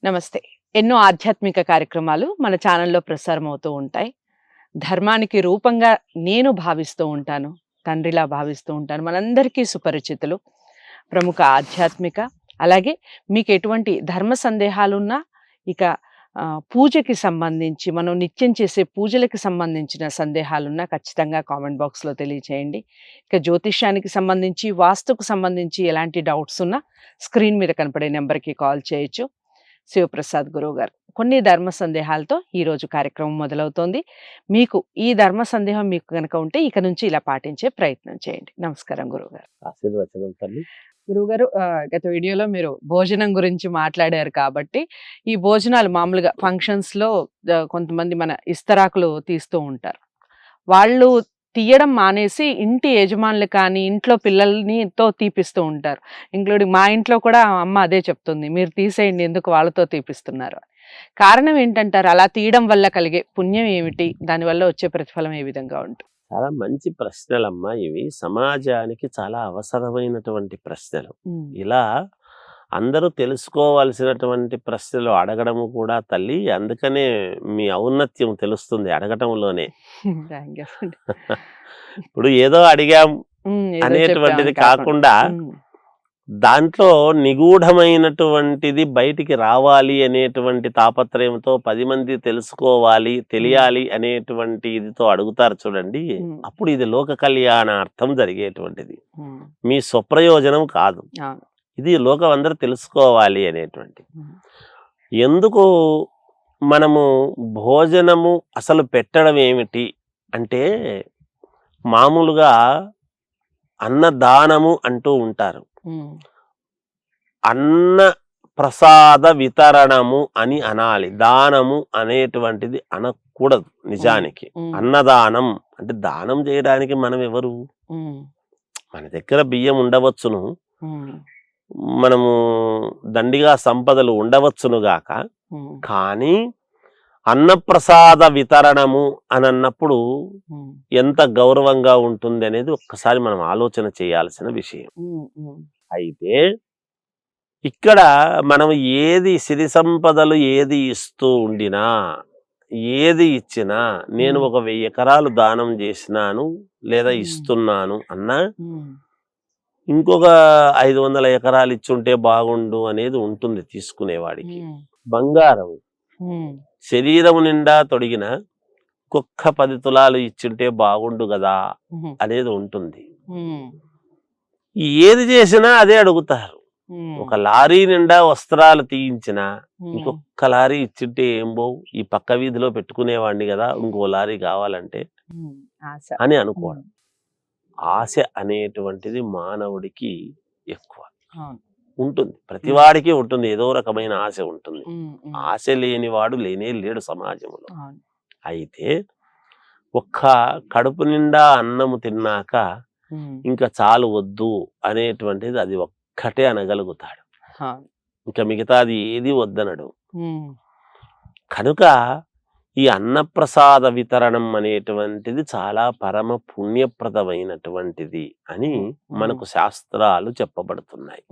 నమస్తే. ఎన్నో ఆధ్యాత్మిక కార్యక్రమాలు మన ఛానల్‌లో ప్రసారం అవుతూ ఉంటాయి. ధర్మానికి రూపంగా నేను భావిస్తూ ఉంటాను. తండ్రిలా భావిస్తూ ఉంటాను. మనందరికీ సుపరిచితులు. ప్రముఖ ఆధ్యాత్మిక అలాగే మీకెటువంటి ధర్మ సందేహాలున్నా, ఇక పూజకి సంబంధించి మనం నిత్యం చేసే పూజలకి సంబంధించిన సందేహాలున్నా ఖచ్చితంగా కామెంట్ బాక్స్‌లో తెలియచేయండి. ఇక జ్యోతిష్యానికి సంబంధించి, వాస్తుకు సంబంధించి ఎలాంటి డౌట్స్ ఉన్నా స్క్రీన్ మీద కనపడే నంబర్‌కి కాల్ చేయొచ్చు. శివప్రసాద్ గురువుగారు కొన్ని ధర్మ సందేహాలతో ఈరోజు కార్యక్రమం మొదలవుతోంది. మీకు ఈ ధర్మ సందేహం మీకు కనుక ఉంటే ఇక నుంచి ఇలా పాటించే ప్రయత్నం చేయండి. నమస్కారం గురువుగారు. ఆశీర్వచనం తల్లి. గురువుగారు, గత వీడియోలో మీరు భోజనం గురించి మాట్లాడారు కాబట్టి, ఈ భోజనాలు మామూలుగా ఫంక్షన్స్‌లో కొంతమంది మన ఇస్తరాకులు తీస్తూ ఉంటారు. వాళ్ళు తీయడం మానేసి ఇంటి యజమానులు కానీ, ఇంట్లో పిల్లలనితో తీపిస్తూ ఉంటారు. ఇంక్లూడింగ్ మా ఇంట్లో కూడా అమ్మ అదే చెప్తుంది. మీరు తీసేయండి, ఎందుకు వాళ్ళతో తీపిస్తున్నారు అని. కారణం ఏంటంటారు? అలా తీయడం వల్ల కలిగే పుణ్యం ఏమిటి? దానివల్ల వచ్చే ప్రతిఫలం ఏ విధంగా ఉంటుంది? చాలా మంచి ప్రశ్నలమ్మా ఇవి. సమాజానికి చాలా అవసరమైనటువంటి ప్రశ్నలు. ఇలా అందరూ తెలుసుకోవాల్సినటువంటి ప్రశ్నలు అడగడము కూడా తల్లి. అందుకనే మీ ఔన్నత్యం తెలుస్తుంది అడగటంలోనే. Thank you. ఇప్పుడు ఏదో అడిగాం అనేటువంటిది కాకుండా దాంట్లో నిగూఢమైనటువంటిది బయటికి రావాలి అనేటువంటి తాపత్రయంతో 10 మంది తెలుసుకోవాలి, తెలియాలి అనేటువంటి ఇదితో అడుగుతారు చూడండి. అప్పుడు ఇది లోక కళ్యాణార్థం జరిగేటువంటిది, మీ స్వప్రయోజనం కాదు. ఇది లోకం అందరూ తెలుసుకోవాలి అనేటువంటి. ఎందుకు మనము భోజనము అసలు పెట్టడం ఏమిటి అంటే, మామూలుగా అన్నదానము అంటూ ఉంటారు. అన్న ప్రసాద వితరణము అని అనాలి. దానము అనేటువంటిది అనకూడదు నిజానికి. అన్నదానం అంటే దానం చేయడానికి మనం ఎవరు? మన దగ్గర బియ్యం ఉండవచ్చును, మనము దండిగా సంపదలు ఉండవచ్చును గాక, కానీ అన్నప్రసాద వితరణము అని అన్నప్పుడు ఎంత గౌరవంగా ఉంటుంది అనేది ఒక్కసారి మనం ఆలోచన చేయాల్సిన విషయం. అయితే ఇక్కడ మనం ఏది సిరి సంపదలు ఏది ఇస్తూ ఉండినా, ఏది ఇచ్చినా, నేను ఒక 1000 ఎకరాలు దానం చేసినాను లేదా ఇస్తున్నాను అన్నా, ఇంకొక 500 ఎకరాలు ఇచ్చుంటే బాగుండు అనేది ఉంటుంది తీసుకునేవాడికి. బంగారం శరీరం నిండా తొడిగిన ఒక్క 10 తులాలు ఇచ్చుంటే బాగుండు కదా అనేది ఉంటుంది. ఏది చేసినా అదే అడుగుతారు. ఒక లారీ నిండా వస్త్రాలు తీయించిన ఇంకొక లారీ ఇచ్చింటే ఏం పోవు, ఈ పక్క వీధిలో పెట్టుకునేవాడిని కదా, ఇంకో లారీ కావాలంటే అని అనుకోవడం. ఆశ అనేటువంటిది మానవుడికి ఎక్కువ ఉంటుంది, ప్రతివాడికి ఉంటుంది, ఏదో రకమైన ఆశ ఉంటుంది. ఆశ లేనివాడు లేనే లేడు సమాజంలో. అయితే ఒక్క కడుపు నిండా అన్నము తిన్నాక ఇంకా చాలు వద్దు అనేటువంటిది అది ఒక్కటే అనగలుగుతాడు. ఇంకా మిగతాది ఏది వద్దనడు. కనుక ఈ అన్నప్రసాద వితరణం అనేటువంటిది చాలా పరమ పుణ్యప్రదమైనటువంటిది అని మనకు శాస్త్రాలు చెప్పబడుతున్నాయి.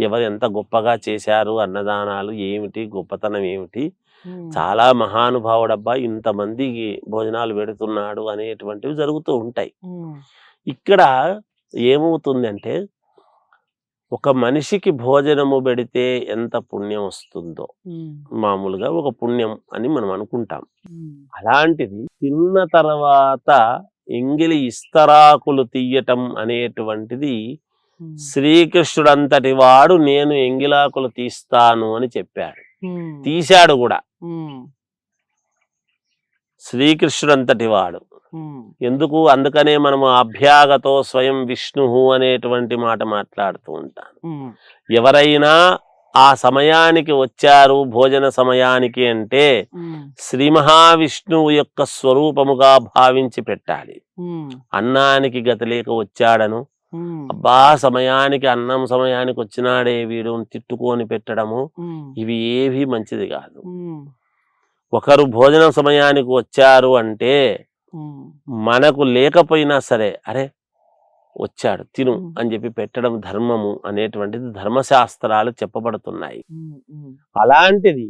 ఎవరు ఎంత గొప్పగా చేశారు, అన్నదానాలు ఏమిటి, గొప్పతనం ఏమిటి, చాలా మహానుభావుడబ్బా ఇంతమందికి భోజనాలు పెడుతున్నాడు అనేటువంటివి జరుగుతూ ఉంటాయి. ఇక్కడ ఏమవుతుంది అంటే, ఒక మనిషికి భోజనము పెడితే ఎంత పుణ్యం వస్తుందో మామూలుగా ఒక పుణ్యం అని మనం అనుకుంటాం. అలాంటిది తిన్న తర్వాత ఎంగిలి ఇస్తరాకులు తీయటం అనేటువంటిది, శ్రీకృష్ణుడంతటి వాడు నేను ఎంగిలాకులు తీస్తాను అని చెప్పాడు, తీశాడు కూడా. శ్రీకృష్ణుడంతటి వాడు ఎందుకు? అందుకనే మనము అభ్యాగతో స్వయం విష్ణు అనేటువంటి మాట మాట్లాడుతూ ఉంటాను. ఎవరైనా ఆ సమయానికి వచ్చారు భోజన సమయానికి అంటే శ్రీ మహావిష్ణువు యొక్క స్వరూపముగా భావించి పెట్టాలి. అన్నానికి గతి లేక వచ్చాడను, అబ్బా సమయానికి అన్నం సమయానికి వచ్చినాడే వీడు తిట్టుకొని పెట్టడము, ఇవి ఏవి మంచిది కాదు. ఒకరు భోజన సమయానికి వచ్చారు అంటే మనకు లేకపోయినా సరే, అరే వచ్చాడు తిను ఉమ్, అని చెప్పి పెట్టడం ధర్మము అనేటువంటిది ధర్మశాస్త్రాలు చెప్పబడుతున్నాయి. ఉమ్, ఉమ్, అలాంటిది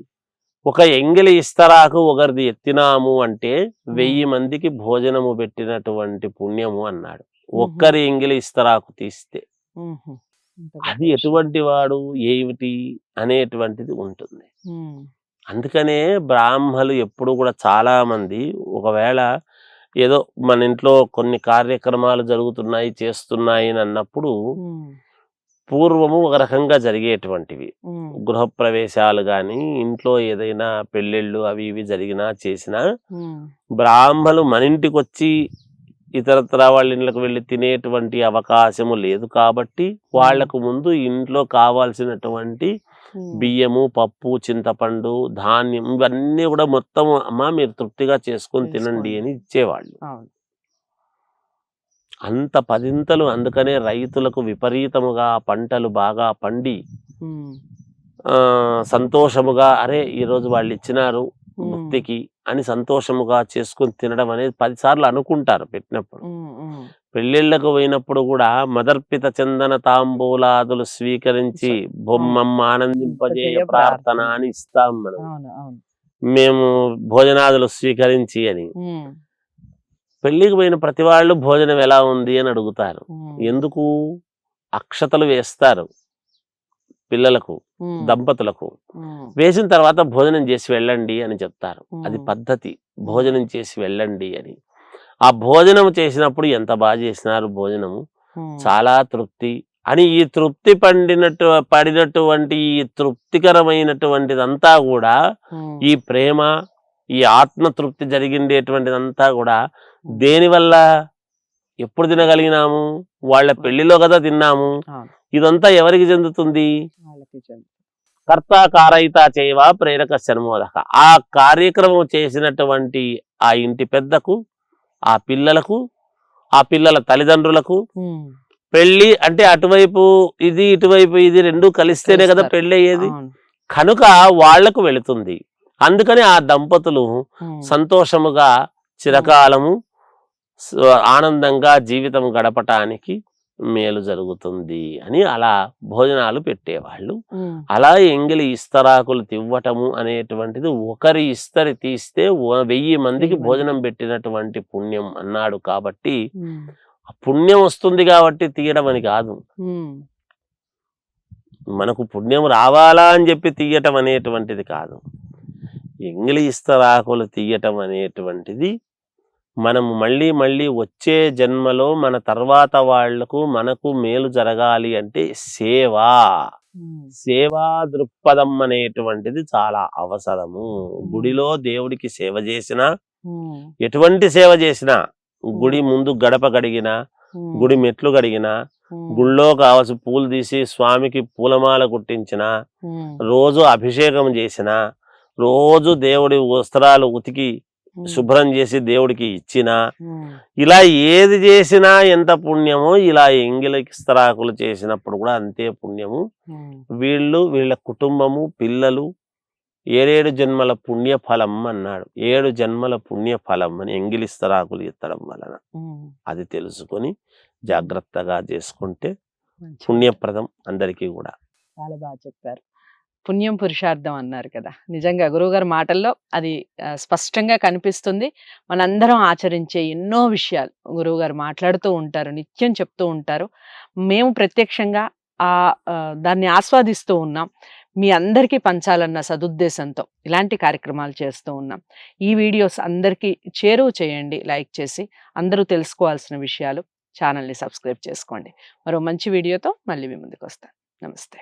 ఒక ఎంగిలి ఇస్తరాకు ఒకరిది ఎత్తినాము అంటే ఉమ్, 1000 మందికి భోజనము పెట్టినటువంటి పుణ్యము అన్నాడు. ఉమ్హు, ఒక్కరి ఎంగిలి ఇస్తరాకు తీస్తే ఉమ్హు. ఇంత అది గొప్ప విషయం. ఎటువంటి వాడు ఏమిటి అనేటువంటిది ఉంటుంది. ఉమ్, అందుకనే బ్రాహ్మలు ఎప్పుడు కూడా చాలా మంది ఒకవేళ ఏదో మన ఇంట్లో కొన్ని కార్యక్రమాలు జరుగుతున్నాయి చేస్తున్నాయి అని అన్నప్పుడు ఉమ్, పూర్వము ఒక రకంగా జరిగేటువంటివి ఉమ్, గృహప్రవేశాలు కానీ ఇంట్లో ఏదైనా పెళ్ళిళ్ళు అవి ఇవి జరిగినా చేసినా ఉమ్, బ్రాహ్మలు మన ఇంటికి వచ్చి ఇతరత్ర వాళ్ళ ఇళ్ళకి వెళ్ళి తినేటువంటి అవకాశము లేదు కాబట్టి వాళ్లకు ముందు ఇంట్లో కావాల్సినటువంటి ఉమ్, బియ్యము పప్పు చింతపండు ధాన్యం ఇవన్నీ కూడా మొత్తం అమ్మ మీరు తృప్తిగా చేసుకొని తినండి చేసుకోండి. అని ఇచ్చేవాళ్ళు. అవును. అంత పదింతలు అందుకనే రైతులకు విపరీతముగా పంటలు బాగా పండి ఉమ్, సంతోషముగా అరే ఈరోజు వాళ్ళు ఇచ్చినారు ఉమ్, భక్తికి అని సంతోషముగా చేసుకొని తినడం అనేది 10 సార్లు అనుకుంటారు పెట్టినప్పుడు. ఉమ్, ఉమ్. పెళ్ళిళ్ళకు పోయినప్పుడు కూడా మదర్పిత చందన తాంబూలాదులు స్వీకరించి బొమ్మమ్మ ఆనందింపజేయ ప్రార్థన అని ఇస్తాం మనం. అవును, అవును. మేము భోజనాదులు స్వీకరించి అని. ఉమ్, పెళ్లికి పోయిన ప్రతి వాళ్ళు భోజనం ఎలా ఉంది అని అడుగుతారు. ఉమ్, ఎందుకు? అక్షతలు వేస్తారు పిల్లలకు ఉమ్, దంపతులకు. ఉమ్, వేసిన తర్వాత భోజనం చేసి వెళ్ళండి అని చెప్తారు. అది ఉమ్, పద్ధతి. భోజనం చేసి వెళ్ళండి అని. ఆ భోజనం చేసినప్పుడు ఎంత బాగా చేసినారు భోజనము, ఉమ్, చాలా తృప్తి అని ఈ తృప్తి పడినటువంటి ఈ తృప్తికరమైనటువంటిదంతా కూడా ఉమ్, ఈ ప్రేమ ఈ ఆత్మతృప్తి జరిగిండేటువంటిదంతా కూడా దేనివల్ల ఎప్పుడు తినగలిగినాము? వాళ్ళ పెళ్లిలో కదా తిన్నాము. అవును. ఇదంతా ఎవరికి చెందుతుంది? వాళ్ళకి చెంది. కర్త కారయిత చేయవ ప్రేరక శర్మోదక. ఆ కార్యక్రమం చేసినటువంటి ఆ ఇంటి పెద్దకు, ఆ పిల్లలకు, ఆ పిల్లల తల్లిదండ్రులకు. ఉమ్, పెళ్లి అంటే అటువైపు ఇది ఇటువైపు ఇది రెండు కలిస్తేనే కదా కలుస్తారు. పెళ్లి అయ్యేది. అవును. కనుక వాళ్లకు వెళుతుంది. అందుకని ఆ దంపతులు ఉమ్, సంతోషముగా చిరకాలము ఆనందంగా జీవితం గడపటానికి మేలు జరుగుతుంది అని అలా భోజనాలు పెట్టేవాళ్ళు. ఉమ్, అలా ఎంగిలి ఇస్తరాకులు తివ్వటము అనేటువంటిది ఒకరి ఇస్తరి తీస్తే 1000 మందికి భోజనం పెట్టినటువంటి పుణ్యం అన్నాడు. కాబట్టి ఉమ్, పుణ్యం వస్తుంది కాబట్టి తీయడం అని కాదు. ఉమ్, మనకు పుణ్యం రావాలా అని చెప్పి తీయటం అనేటువంటిది కాదు. ఎంగిలి ఇస్తరాకులు తీయటం అనేటువంటిది మనము మళ్ళీ మళ్ళీ వచ్చే జన్మలో మన తర్వాత వాళ్లకు మనకు మేలు జరగాలి అంటే సేవా ఉమ్, సేవా దృక్పథం అనేటువంటిది చాలా అవసరము. గుడిలో దేవుడికి సేవ చేసినా, ఉమ్, ఎటువంటి సేవ చేసినా, గుడి ముందు గడప గడిగినా, ఉమ్, గుడి మెట్లు గడిగినా, ఉమ్, గుళ్ళో కావాల్సిన పూలు తీసి స్వామికి పూలమాల కుట్టించిన, ఉమ్, రోజు అభిషేకం చేసిన, రోజు దేవుడి వస్త్రాలు ఉతికి శుభ్రం చేసి దేవుడికి ఇచ్చిన, ఉమ్, ఇలా ఏది చేసినా ఎంత పుణ్యమో ఇలా ఎంగిలి ఇస్తరాకులు చేసినప్పుడు కూడా అంతే పుణ్యము. ఉమ్, వీళ్ళ కుటుంబము పిల్లలు 7 జన్మల పుణ్య ఫలం అన్నాడు. 7 జన్మల పుణ్య ఫలం అని ఎంగిలి ఇస్తరాకులు ఎత్తడం వలన. ఉమ్. అది తెలుసుకొని జాగ్రత్తగా చేసుకుంటే మంచిది. పుణ్యప్రదం అందరికీ కూడా. చాలా బాగా చెప్పారు. పుణ్యం పురుషార్థం అన్నారు కదా, నిజంగా గురువుగారి మాటల్లో అది స్పష్టంగా కనిపిస్తుంది. మనందరం ఆచరించే ఎన్నో విషయాలు గురువుగారు మాట్లాడుతూ ఉంటారు, నిత్యం చెప్తూ ఉంటారు. మేము ప్రత్యక్షంగా దాన్ని ఆస్వాదిస్తూ ఉన్నాం. మీ అందరికీ పంచాలన్న సదుద్దేశంతో ఇలాంటి కార్యక్రమాలు చేస్తూ ఉన్నాం. ఈ వీడియోస్ అందరికీ చేరువ చేయండి, లైక్ చేసి. అందరూ తెలుసుకోవాల్సిన విషయాలు. ఛానల్ని సబ్స్క్రైబ్ చేసుకోండి. మరో మంచి వీడియోతో మళ్ళీ మీ ముందుకు వస్తాను. నమస్తే.